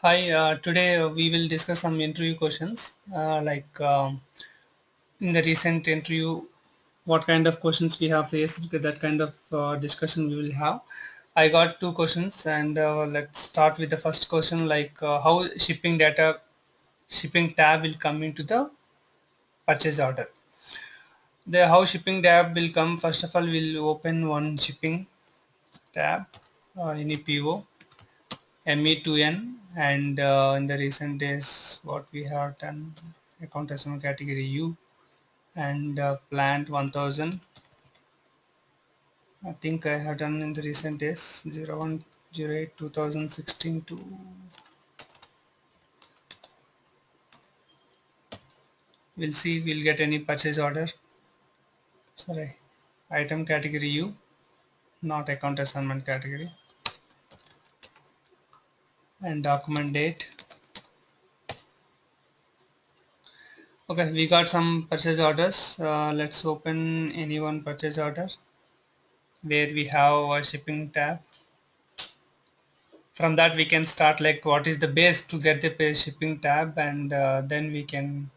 Hi, today we will discuss some interview questions. In the recent interview, what kind of questions we have faced, that kind of discussion we will have. I got two questions, and let's start with the first question, how shipping tab will come into the purchase order. The how shipping tab will come, first of all, we'll open one shipping tab, any PO. ME2N, and in the recent days what we have done, account customer category U, and plant 1000. I think I have done in the recent days 0108 2016 to we'll see we'll get any purchase order. Sorry, item category U, not account assignment category, and document date. Okay, we got some purchase orders. Let's open any one purchase order where we have a shipping tab. From that we can start, like what is the base to get the pay shipping tab, and then we can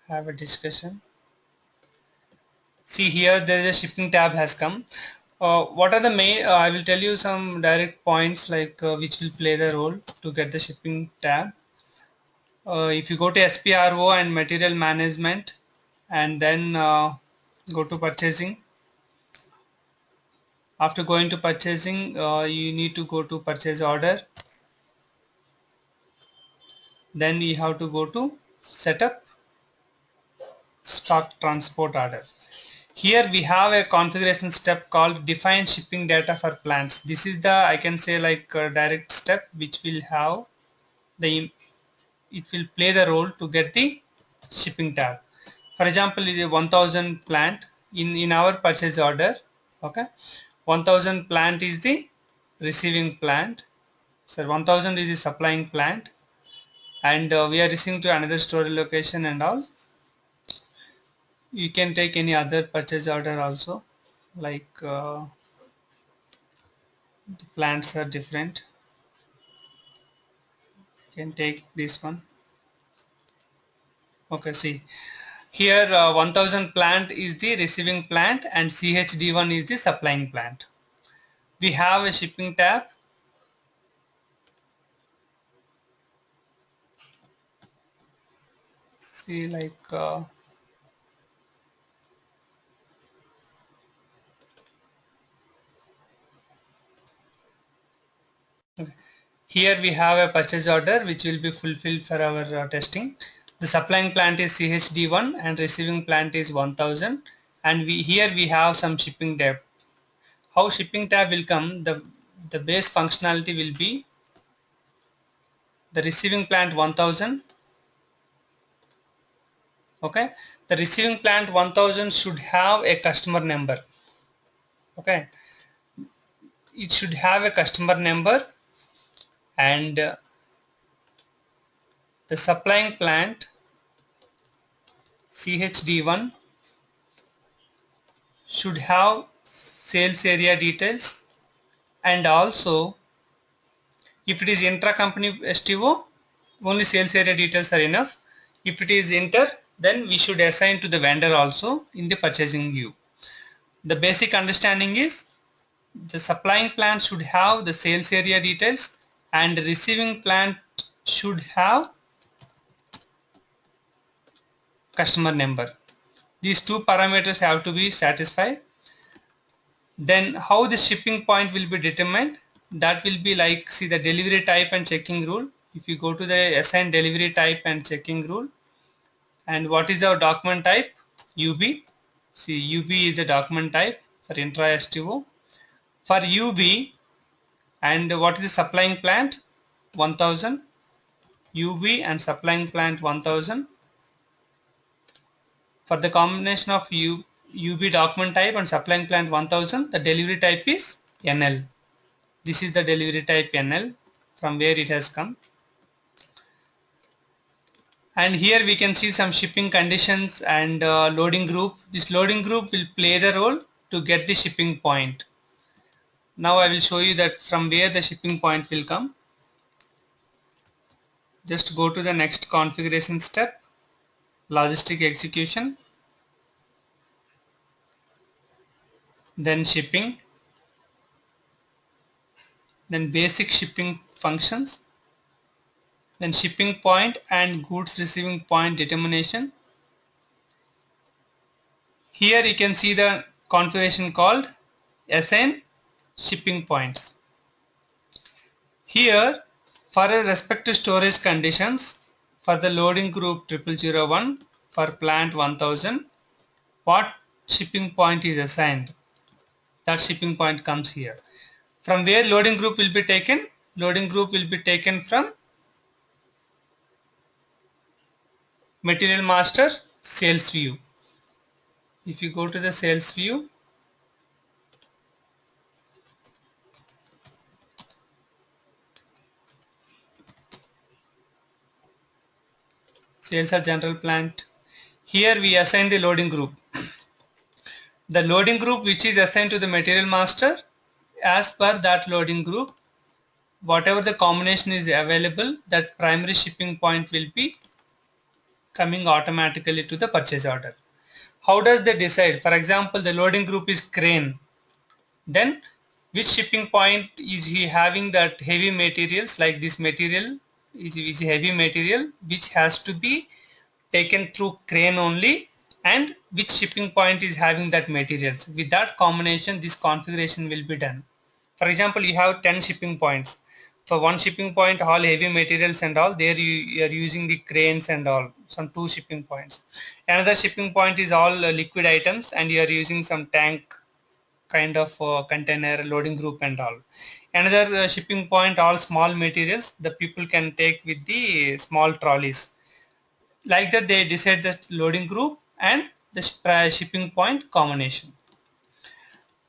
have a discussion. See, here there is a shipping tab has come. What are the main, I will tell you some direct points, which will play the role to get the shipping tab. If you go to SPRO and material management, and then go to purchasing. After going to purchasing, you need to go to purchase order. Then you have to go to setup stock transport order. Here we have a configuration step called define shipping data for plants. This is the, I can say, like a direct step which will have the, it will play the role to get the shipping tab. For example, is a 1000 plant in our purchase order. Okay, 1000 plant is the receiving plant. So 1000 is the supplying plant, and we are receiving to another storage location and all. You can take any other purchase order also, like the plants are different. You can take this one. Okay, see here, 1000 plant is the receiving plant and CHD1 is the supplying plant. We have a shipping tab. See, okay. Here we have a purchase order which will be fulfilled for our testing. The supplying plant is CHD1 and receiving plant is 1000, and here we have some shipping tab. How shipping tab will come, the base functionality will be the receiving plant 1000. Okay, the receiving plant 1000 should have a customer number. Okay, it should have a customer number, and the supplying plant CHD1 should have sales area details, and also if it is intra-company STO, only sales area details are enough. If it is inter, then we should assign to the vendor also in the purchasing view. The basic understanding is the supplying plant should have the sales area details and the receiving plant should have customer number. These two parameters have to be satisfied. Then how the shipping point will be determined, that will be like, see the delivery type and checking rule. If you go to the assign delivery type and checking rule, and what is our document type? UB. See, UB is the document type for intra STO. For UB, and what is the supplying plant? 1000. UB and supplying plant 1000. For the combination of UB document type and supplying plant 1000, the delivery type is NL. This is the delivery type NL, from where it has come. And here we can see some shipping conditions and loading group. This loading group will play the role to get the shipping point. Now I will show you that from where the shipping point will come. Just go to the next configuration step, logistic execution, then shipping, then basic shipping functions, then shipping point and goods receiving point determination. Here you can see the configuration called assign shipping points. Here, for a respective storage conditions, for the loading group 0001, for plant 1000, what shipping point is assigned? That shipping point comes here. From where loading group will be taken? Loading group will be taken from material master sales view. If you go to the sales view, sales or general plant, here we assign the loading group. The loading group which is assigned to the material master, as per that loading group, whatever the combination is available, that primary shipping point will be coming automatically to the purchase order. How does they decide? For example, the loading group is crane. Then which shipping point is he having that heavy materials, like this material is heavy material which has to be taken through crane only, and which shipping point is having that materials. With that combination, this configuration will be done. For example, you have 10 shipping points. For one shipping point, all heavy materials and all, there you are using the cranes and all, some 2 shipping points. Another shipping point is all liquid items and you are using some tank kind of container loading group and all. Another shipping point, all small materials, the people can take with the small trolleys. Like that they decide the loading group and the shipping point combination.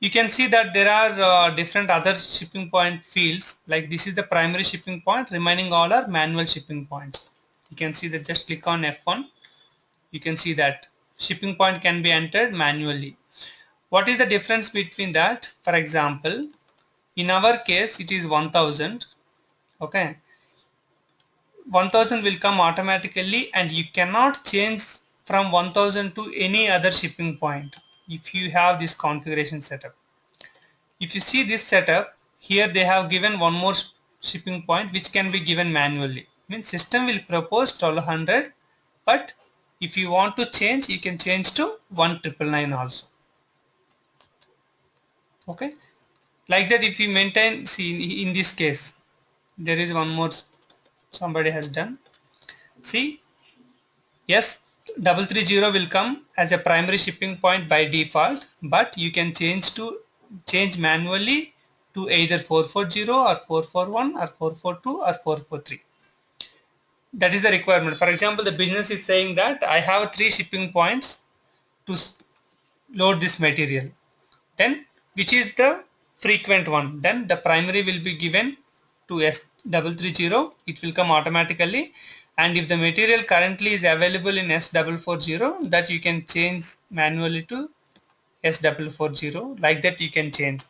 You can see that there are different other shipping point fields, like this is the primary shipping point, remaining all are manual shipping points. You can see that, just click on F1, you can see that shipping point can be entered manually. What is the difference between that? For example, in our case it is 1000, okay, 1000 will come automatically and you cannot change from 1000 to any other shipping point if you have this configuration setup. If you see this setup, here they have given one more shipping point which can be given manually. Means system will propose 1200, but if you want to change, you can change to 1999 also. Okay, like that if you maintain, see in this case, there is one more somebody has done. See, yes, 330 will come as a primary shipping point by default, but you can change manually to either 440 or 441 or 442 or 443. That is the requirement. For example, the business is saying that I have 3 shipping points to load this material. Then which is the frequent one? Then the primary will be given to S330. It will come automatically. And if the material currently is available in S440, that you can change manually to S440. Like that you can change.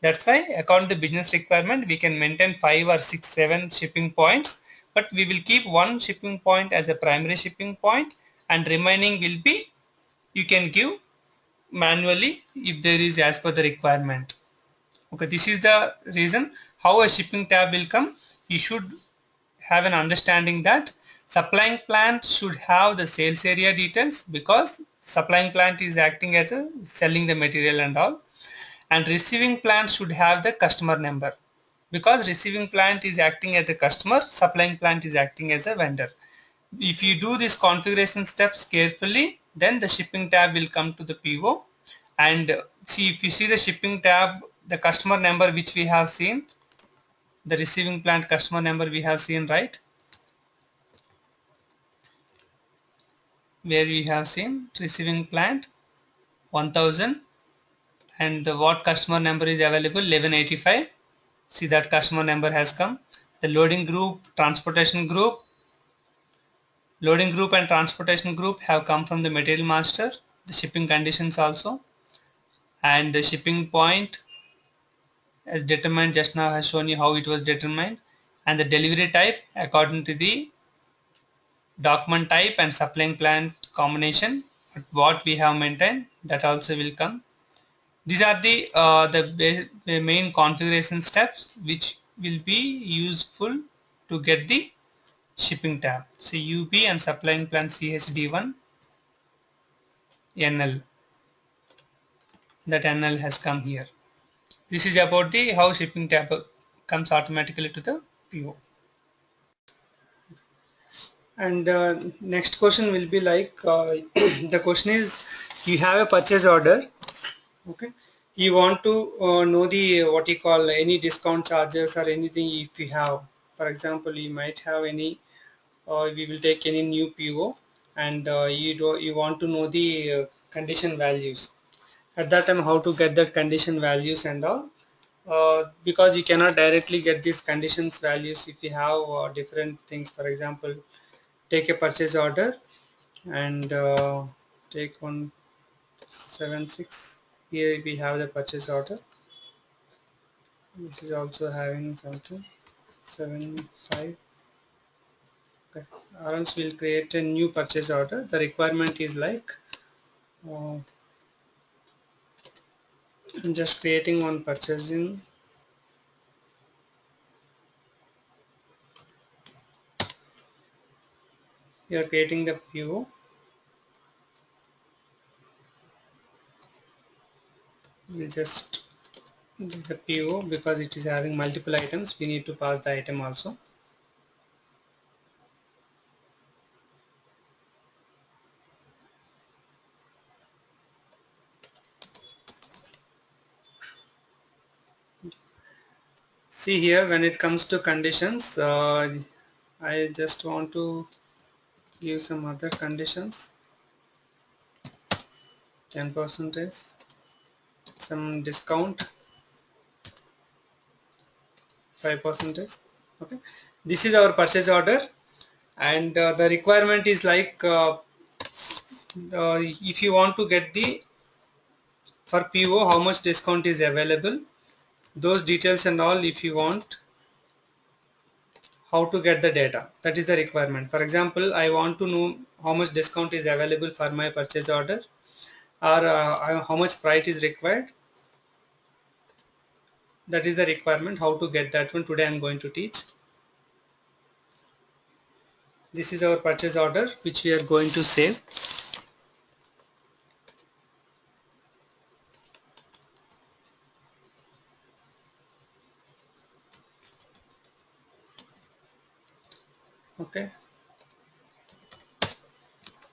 That's why according to business requirement, we can maintain 5 or 6, 7 shipping points, but we will keep one shipping point as a primary shipping point, and remaining will be, you can give manually if there is as per the requirement. Okay, this is the reason how a shipping tab will come. You should have an understanding that supplying plant should have the sales area details, because supplying plant is acting as a selling the material and all, and receiving plant should have the customer number, because receiving plant is acting as a customer, supplying plant is acting as a vendor. If you do this configuration steps carefully, then the shipping tab will come to the PO. And see, if you see the shipping tab, the customer number which we have seen, the receiving plant customer number we have seen, right? Where we have seen receiving plant 1000, and what customer number is available, 1185. See, that customer number has come. The loading group, transportation group, loading group and transportation group have come from the material master. The shipping conditions also, and the shipping point as determined just now has shown you how it was determined, and the delivery type according to the document type and supplying plant combination, what we have maintained, that also will come. These are the main configuration steps which will be useful to get the shipping tab. So UB and supplying plant CHD1 NL, that NL has come here. This is about the how shipping tab comes automatically to the PO. And next question will be like the question is, you have a purchase order, okay, you want to know the what you call any discount charges or anything. If you have, for example, you might have any we will take any new PO, and you want to know the condition values. At that time, how to get that condition values and all, because you cannot directly get these conditions values if you have different things. For example, take a purchase order and take 176. Here we have the purchase order. This is also having something 75. Okay. Or else we'll create a new purchase order. The requirement is like I'm just creating one purchasing. We are creating the PO. We'll just do the PO because it is having multiple items. We need to pass the item also. See here, when it comes to conditions, I just want to give some other conditions. 10%, some discount, 5%. Okay, this is our purchase order, and the requirement is like if you want to get the for PO how much discount is available, those details and all. If you want, how to get the data, that is the requirement. For example, I want to know how much discount is available for my purchase order, or how much price is required. That is the requirement. How to get that one, today I'm going to teach. This is our purchase order which we are going to save. Okay,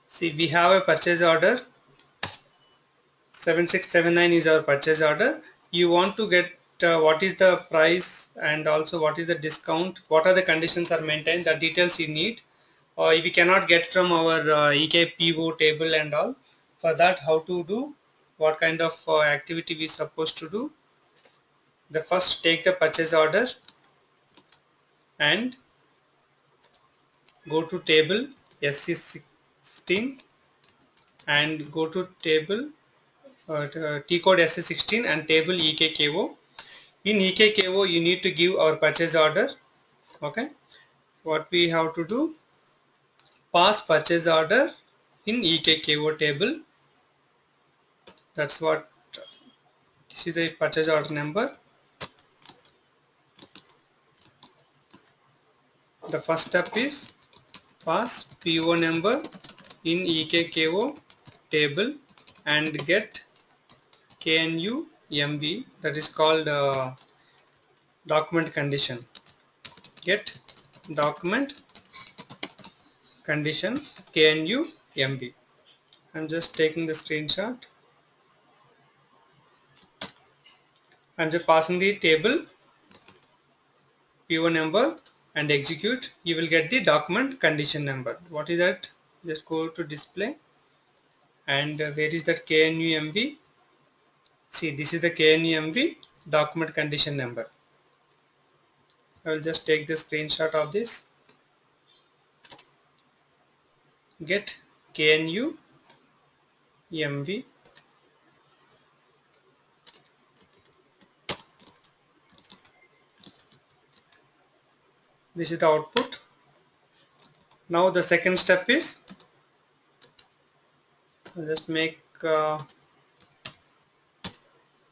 see, we have a purchase order 7679 is our purchase order. You want to get what is the price and also what is the discount, what are the conditions are maintained, the details you need. If we cannot get from our EKPO table and all, for that how to do, what kind of activity we supposed to do. The first, take the purchase order and go to table SC16 and go to table T code SC16 and table EKKO. In EKKO you need to give our purchase order. Okay, what we have to do, pass purchase order in EKKO table. That's what, this is the purchase order number. The first step is pass PO number in EKKO table and get KNU MV, that is called document condition. Get document condition KNU MV. I'm just taking the screenshot. I'm just passing the table PO number and execute. You will get the document condition number. What is that? Just go to display and where is that KNU MV? See, this is the KNU MV document condition number. I will just take the screenshot of this. Get KNU MV. This is the output. Now the second step is, I'll just make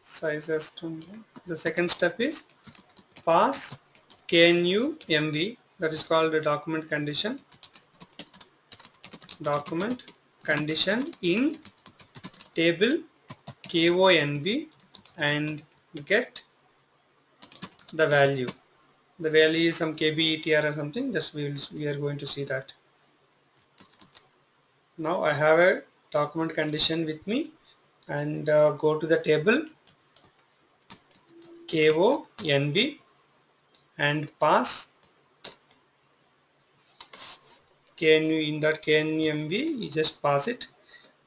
sizes to, the second step is pass KNUMV, that is called the document condition in table KONV and get the value. The value is some KBETR or something. Just we are going to see that. Now I have a document condition with me, and go to the table KONV and pass KNU. In that KNUMV, you just pass it.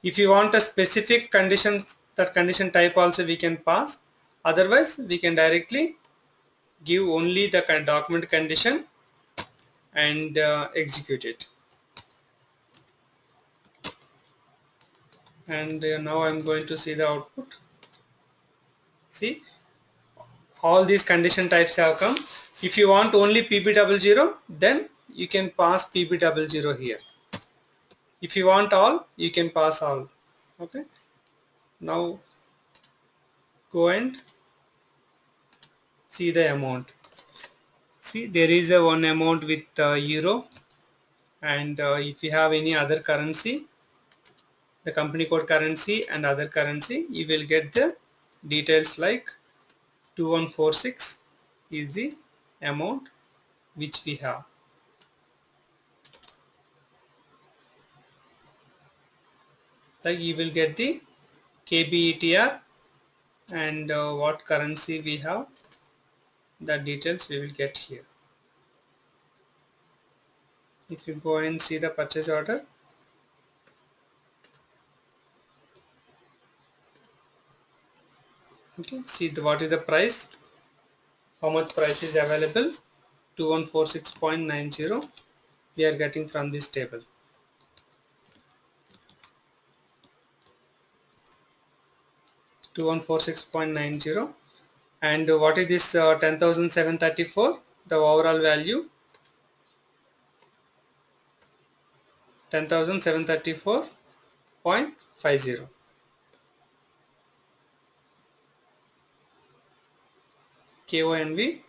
If you want a specific condition, that condition type also we can pass. Otherwise, we can directly give only the document condition and execute it. And now I'm going to see the output. See, all these condition types have come. If you want only PB00, then you can pass PB00 here. If you want all, you can pass all. Okay. Now go and see the amount. See, there is a one amount with euro, and if you have any other currency, the company code currency and other currency, you will get the details like 2146 is the amount which we have. Like you will get the KBETR and what currency we have, the details we will get here. If you go and see the purchase order, okay, see what is the price, how much price is available, 2146.90 we are getting from this table. $2146.90, and what is this 10,734, the overall value 10,734.50. KONV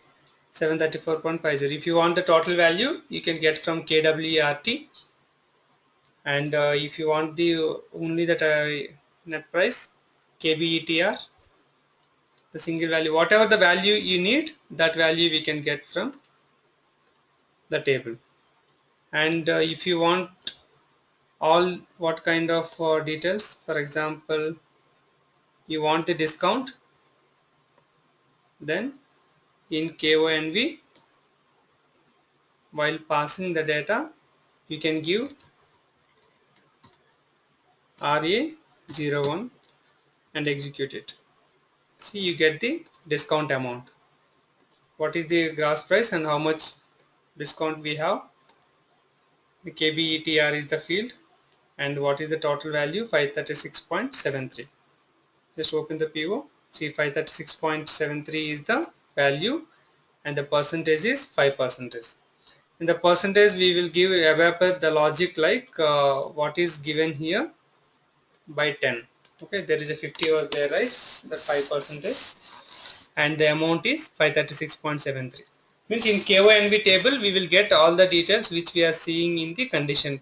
734.50. If you want the total value, you can get from KWERT, and if you want the only that net price, KBETR, the single value, whatever the value you need, that value we can get from the table. And if you want all what kind of details, for example, you want the discount, then in KONV, while passing the data, you can give RA01 and execute it. See, you get the discount amount. What is the gross price and how much discount we have? The KBETR is the field, and what is the total value? 536.73. Just open the PO. See, 536.73 is the value, and the percentage is 5%. In the percentage, we will give evaporate the logic like what is given here by 10. Okay, there is a 50 was there, right? The 5%, and the amount is 536.73. Means in KONV table we will get all the details which we are seeing in the condition.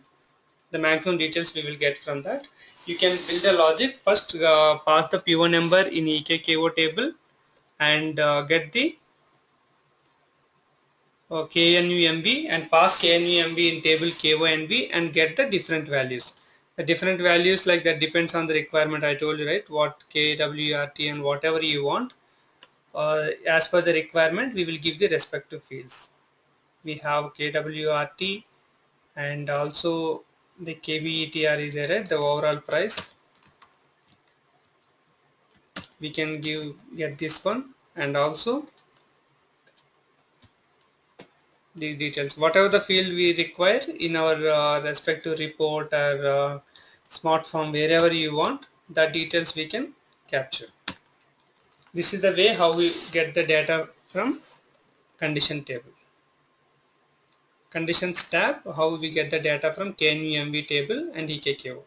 The maximum details we will get from that. You can build a logic. First pass the PO number in EKKO table and get the KNUMV and pass KNUMV in table KONV and get the different values. The different values like that depends on the requirement. I told you, right, what KWRT and whatever you want. As per the requirement, we will give the respective fields. We have KWRT and also the KBETR is there, right? The overall price. We can get this one, and also these details. Whatever the field we require in our respective report or smart form, wherever you want, the details we can capture. This is the way how we get the data from condition table. conditions tab, how we get the data from KNU-MV table and EKKO.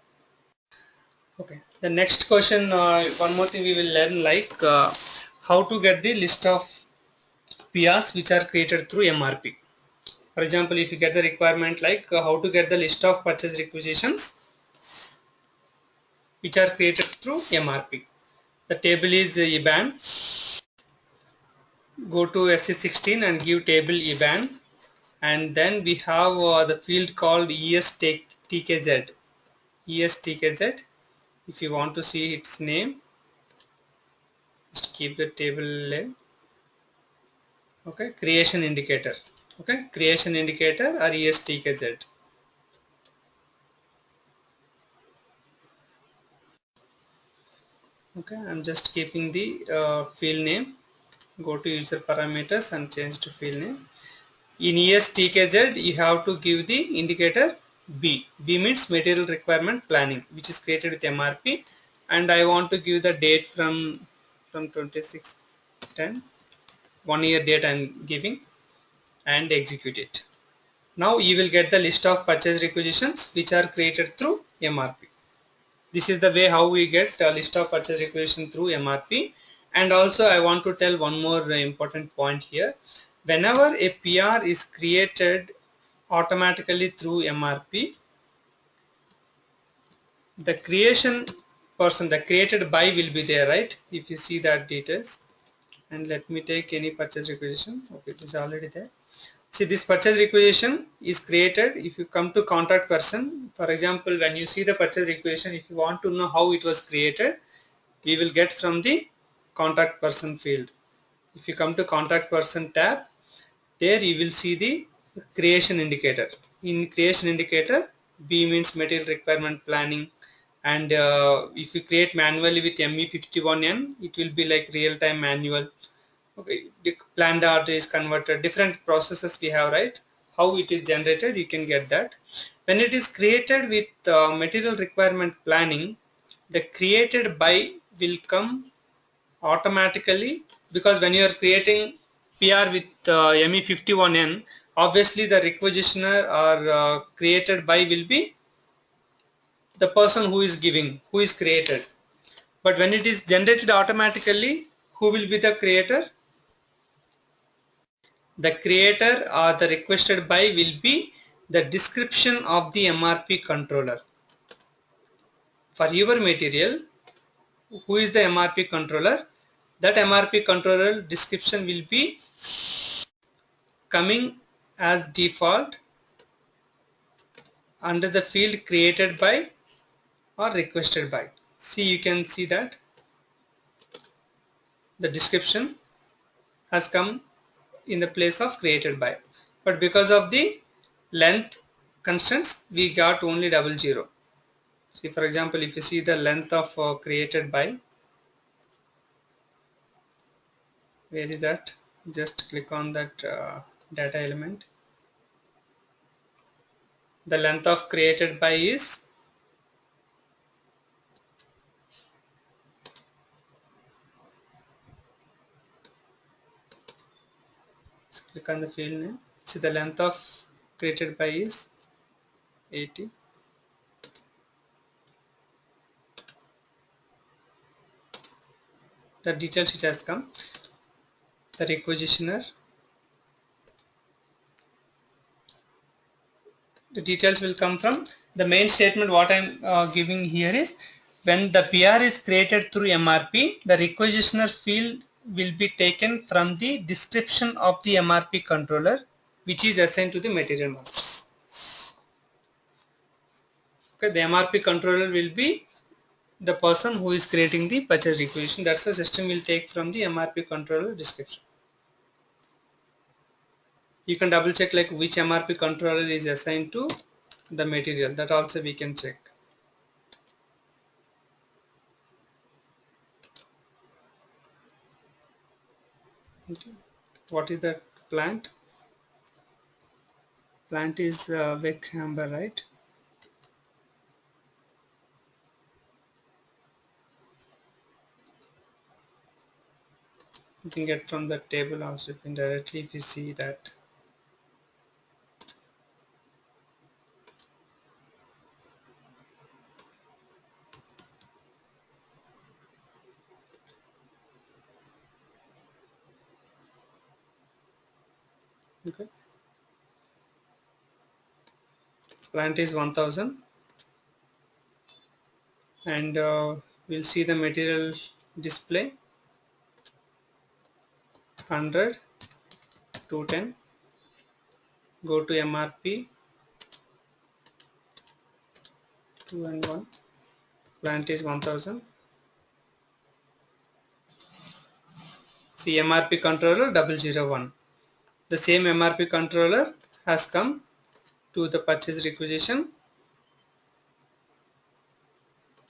Okay, the next question, one more thing we will learn, like how to get the list of PRs which are created through MRP. For example, if you get the requirement like how to get the list of purchase requisitions which are created through MRP. The table is IBAN. Go to SC16 and give table IBAN, and then we have the field called ESTKZ. ESTKZ. If you want to see its name, just keep the table name. Okay, creation indicator. Okay, creation indicator or ESTKZ. Okay, I'm just keeping the field name. Go to user parameters and change to field name. In ESTKZ, you have to give the indicator B. B means material requirement planning, which is created with MRP, and I want to give the date from 26/10, 1 year date I'm giving, and execute it. Now you will get the list of purchase requisitions which are created through MRP. This is the way how we get a list of purchase requisition through MRP. And also I want to tell one more important point here. Whenever a PR is created automatically through MRP, the creation person, the created by will be there, right? If you see that details, and let me take any purchase requisition. Okay, it is already there. See, this purchase requisition is created if you come to contact person. For example, when you see the purchase requisition, if you want to know how it was created, we will get from the contact person field. If you come to contact person tab, there you will see the creation indicator. In creation indicator, B means material requirement planning, and if you create manually with ME51N, it will be like real-time manual. Okay, the planned order is converted, different processes we have, right? How it is generated, you can get that. When it is created with material requirement planning, the created by will come automatically, because when you are creating PR with ME51N, obviously the requisitioner or created by will be the person who is giving, who is created. But when it is generated automatically, who will be the creator? The creator or the requested by will be the description of the MRP controller. For your material, who is the MRP controller? That MRP controller description will be coming as default under the field created by or requested by. See, you can see that the description has come in the place of created by, but because of the length constraints we got only 00. See, for example, if you see the length of created by, where is that? Just click on that data element. The length of created by is click on the field name. See, the length of created by is 80. The details it has come. The requisitioner. The details will come from the main statement. What I'm giving here is, when the PR is created through MRP, the requisitioner field will be taken from the description of the MRP controller, which is assigned to the material master. Okay, the MRP controller will be the person who is creating the purchase requisition. That's the system will take from the MRP controller description. You can double check like which MRP controller is assigned to the material. That also we can check. Okay. What is the plant? Plant is Wick Amber, right? You can get from the table also, if indirectly if you see that. Okay, plant is 1000, and we'll see the material display 100, 210. Go to MRP 2 and 1. Plant is 1000. See MRP controller 001. The same MRP controller has come to the purchase requisition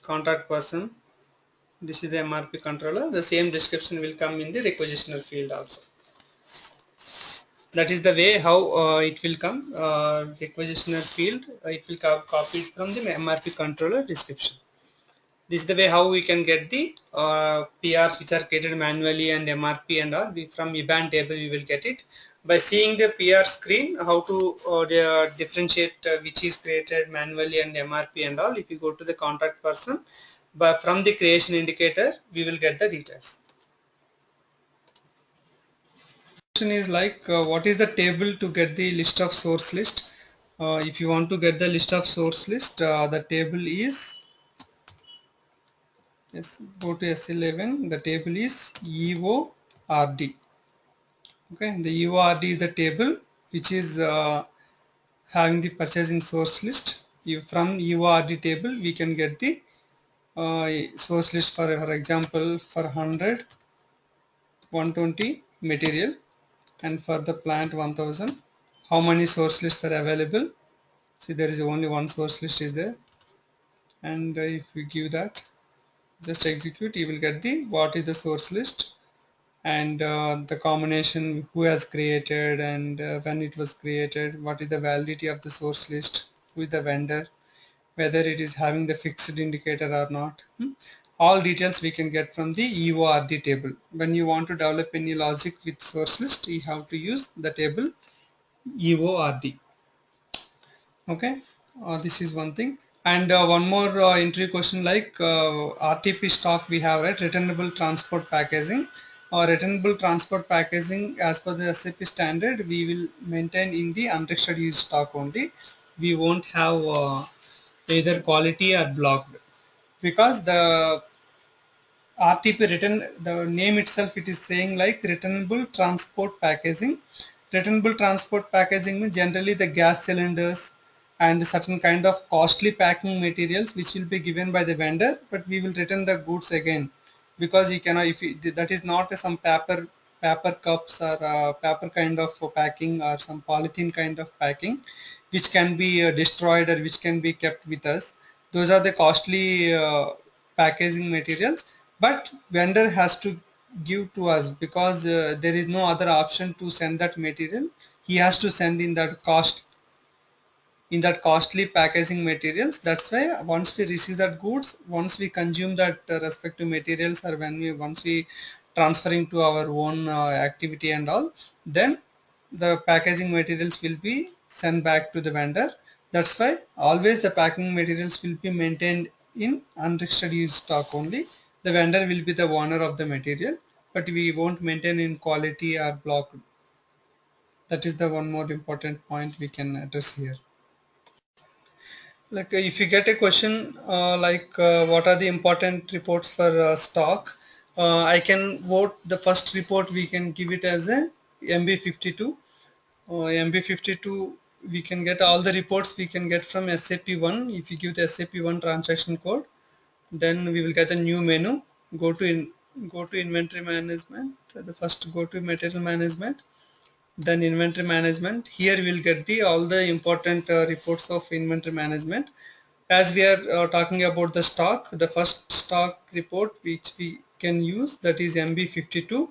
contact person. This is the MRP controller. The same description will come in the requisitioner field also. That is the way how it will come. Requisitioner field, it will copied from the MRP controller description. This is the way how we can get the PRs which are created manually and MRP and all. From IBAN table we will get it. By seeing the PR screen, how to differentiate which is created manually and MRP and all. If you go to the contact person, but from the creation indicator, we will get the details. Question is like what is the table to get the list of source list? If you want to get the list of source list, the table is, yes, go to S11. The table is EORD. Okay, the EORD is the table which is having the purchasing source list. From EORD table we can get the source list for example for 100, 120 material, and for the plant 1000. How many source lists are available? See, there is only one source list is there, and if we give that, just execute, you will get the what is the source list, and the combination who has created, and when it was created, what is the validity of the source list, who is the vendor, whether it is having the fixed indicator or not. All details we can get from the EORD table. When you want to develop any logic with source list, you have to use the table EORD. Okay, this is one thing. And one more entry question, like RTP stock we have, right? Returnable transport packaging. Returnable transport packaging, as per the SAP standard, we will maintain in the unrestricted use stock only. We won't have either quality or blocked, because the RTP written, the name itself, it is saying like returnable transport packaging. Returnable transport packaging means generally the gas cylinders and certain kind of costly packing materials which will be given by the vendor, but we will return the goods again, because you cannot, if you, that is not some paper cups or paper kind of packing or some polythene kind of packing which can be destroyed or which can be kept with us. Those are the costly packaging materials, but vendor has to give to us, because there is no other option to send that material. He has to send in that costly packaging materials. That's why once we receive that goods, once we consume that respective materials, or once we transferring to our own activity and all, then the packaging materials will be sent back to the vendor. That's why always the packing materials will be maintained in unrestricted use stock only. The vendor will be the owner of the material, but we won't maintain in quality or block. That is the one more important point we can address here. Like if you get a question like what are the important reports for stock, I can vote the first report, we can give it as a MB52. MB52, we can get all the reports we can get from SAP1. If you give the SAP1 transaction code, then we will get a new menu. Go to inventory management. The first, go to material management, then inventory management. Here we will get the all the important reports of inventory management. As we are talking about the stock, the first stock report which we can use, that is MB52.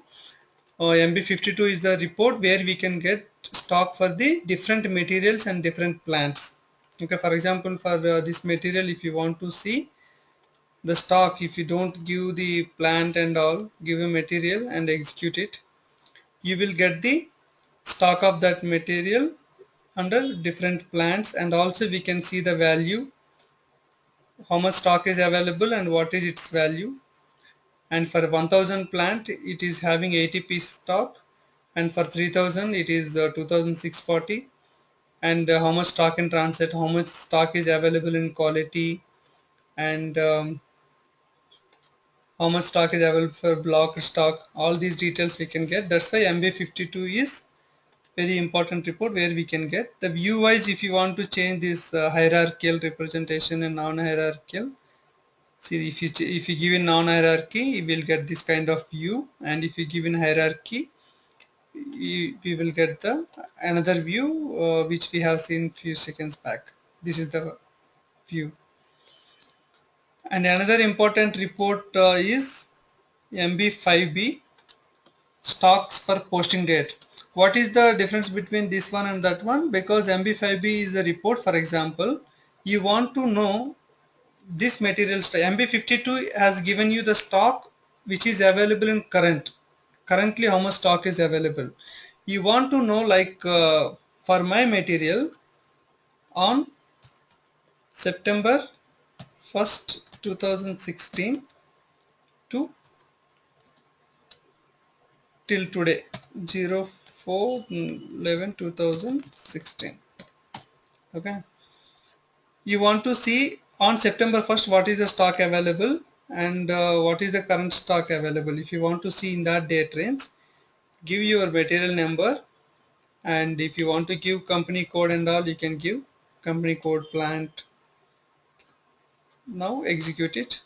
MB52 is the report where we can get stock for the different materials and different plants. Okay, for example, for this material, if you want to see the stock, if you don't give the plant and all, give a material and execute it, you will get the stock of that material under different plants, and also we can see the value, how much stock is available and what is its value. And for 1000 plant, it is having 80 piece stock, and for 3000 it is 2640, and how much stock in transit, how much stock is available in quality, and how much stock is available for block stock. All these details we can get. That's why MB52 is very important report where we can get the view wise. If you want to change this hierarchical representation and non-hierarchical, see, if you give in non-hierarchy, you will get this kind of view, and if you give in hierarchy, we will get the another view which we have seen few seconds back. This is the view. And another important report is MB5B, stocks for posting date. What is the difference between this one and that one? Because MB5B is the report. For example, you want to know this material stock. MB52 has given you the stock which is available in currently how much stock is available. You want to know, like for my material on September 1st 2016 to till today 04/11/2016. Okay, you want to see on September 1st what is the stock available and what is the current stock available. If you want to see in that date range, give your material number, and if you want to give company code and all, you can give company code, plant. Now execute it.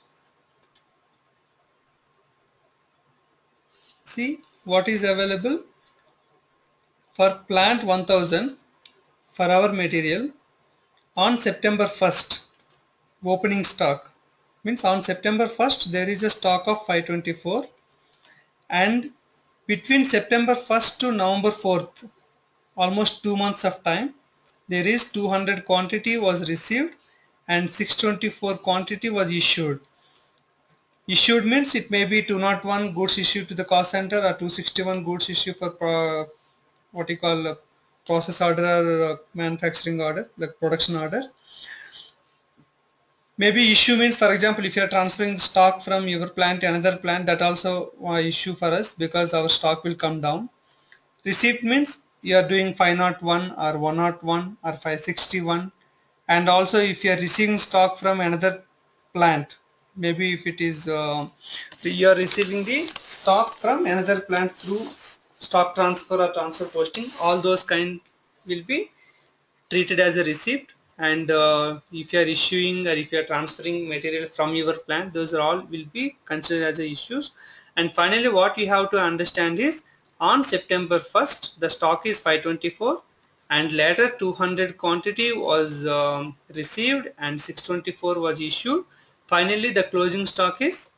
See what is available for plant 1000 for our material on September 1st. Opening stock means on September 1st there is a stock of 524, and between September 1st to November 4th, almost 2 months of time, there is 200 quantity was received and 624 quantity was issued. Issued means it may be 201 goods issued to the cost center, or 261 goods issued for what you call process order or manufacturing order, like production order. Maybe issue means, for example, if you are transferring stock from your plant to another plant, that also issue for us because our stock will come down. Receipt means you are doing 501 or 101 or 561, and also if you are receiving stock from another plant, maybe if it is you are receiving the stock from another plant through stock transfer or transfer posting, all those kind will be treated as a receipt. And if you are issuing or if you are transferring material from your plant, those are all will be considered as issues. And finally, what you have to understand is on September 1st the stock is 524, and later 200 quantity was received and 624 was issued. Finally the closing stock is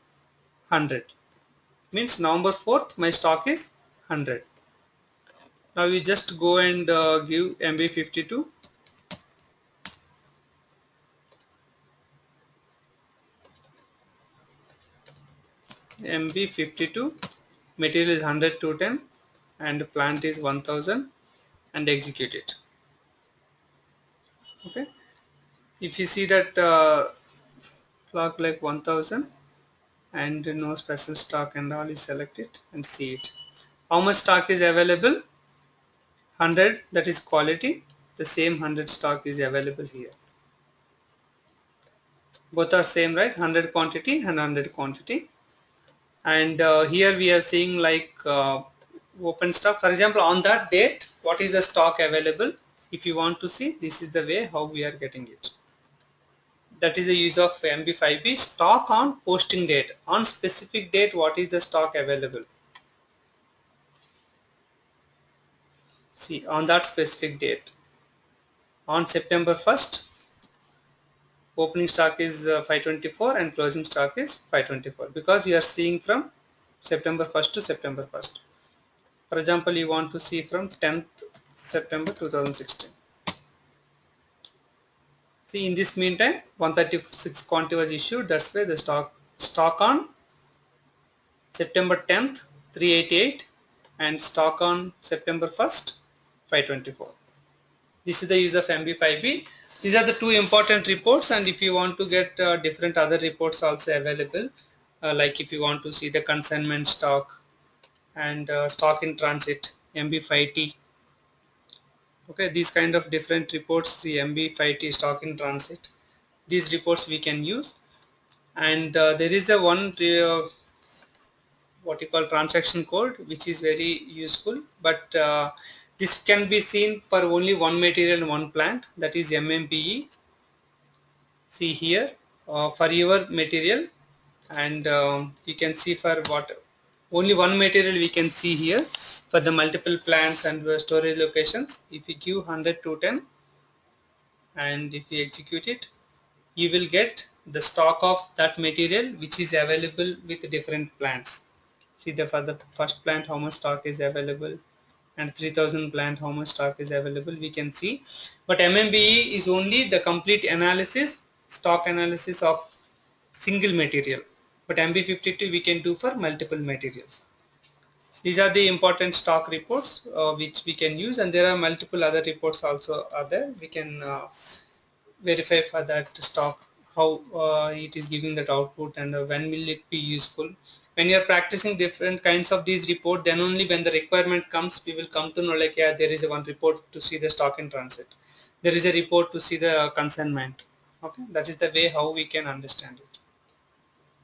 100, means November 4th my stock is 100. Now we just go and give MB52. MB52 material is 100 to 10 and plant is 1000, and execute it. Okay, if you see that clock like 1000 and no special stock and all, is select it and see it. How much stock is available? 100, that is quality. The same 100 stock is available here. Both are same, right? 100 quantity and 100 quantity. And here we are seeing like open stock. For example, on that date, what is the stock available? If you want to see, this is the way how we are getting it. That is the use of MB5B, stock on posting date. On specific date, what is the stock available? See, on that specific date, on September 1st, opening stock is 524 and closing stock is 524, because you are seeing from September 1st to September 1st. For example, you want to see from 10th September 2016. See, in this meantime 136 quantity was issued. That's why the stock on September 10th 388 and stock on September 1st 524. This is the use of MB5B. These are the two important reports, and if you want to get different other reports also available, like if you want to see the consignment stock and stock in transit, MB5T. Okay, these kind of different reports, the MB5T stock in transit, these reports we can use. And there is a one what you call transaction code, which is very useful, but this can be seen for only one material and one plant, that is MMPE. See here for your material, and you can see for what only one material we can see here. For the multiple plants and storage locations, if you give 100 to 10 and if you execute it, you will get the stock of that material which is available with different plants. See the for the first plant how much stock is available, and 3000 plant how much stock is available we can see. But MMBE is only the complete analysis, stock analysis of single material, but MB52 we can do for multiple materials. These are the important stock reports which we can use, and there are multiple other reports also are there. We can verify for that stock how it is giving that output, and when will it be useful. When you are practicing different kinds of these report, then only when the requirement comes we will come to know, like, yeah, there is a one report to see the stock in transit, there is a report to see the consignment. Okay, that is the way how we can understand it.